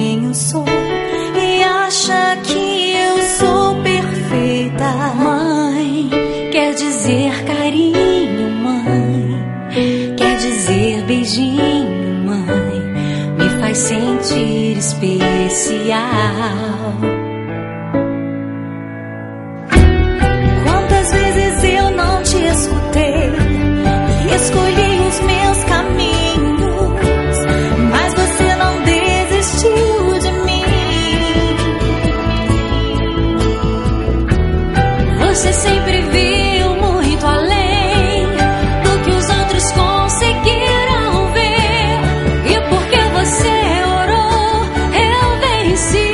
quem eu sou e acha que eu sou perfeita. Mãe, quer dizer carinho, mãe, quer dizer beijinho, mãe, me faz sentir especial. Quantas vezes eu não te escutei e escolhi os meus caminhos, mas você não desistiu de mim. Você sempre viu muito além do que os outros conseguiram ver, e porque você orou, eu venci.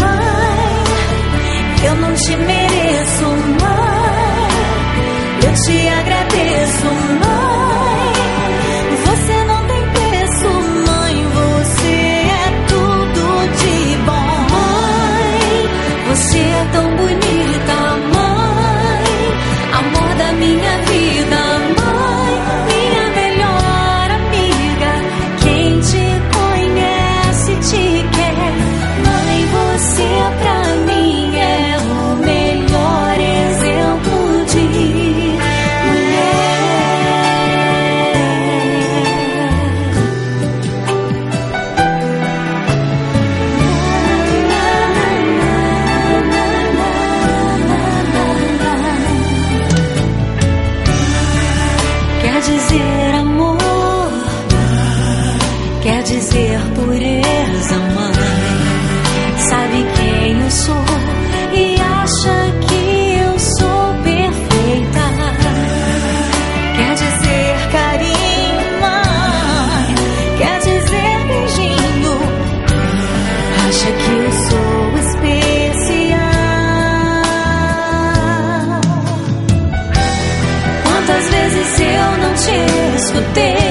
Mãe, eu não te mereço, mãe, eu te agradeço, mãe. Você não tem preço, mãe, você é tudo de bom. Mãe, você é tão bonita, mãe, amor da minha vida, mãe, minha melhor amiga. Quem te conhece te quer, mãe, você pra mim é o melhor exemplo de quer dizer amor, quer dizer pureza, mãe. Sabe quem eu sou e acha que eu sou perfeita. Quer dizer carinho, mãe, quer dizer beijinho, acha que eu sou especial. Quantas vezes eu não te escutei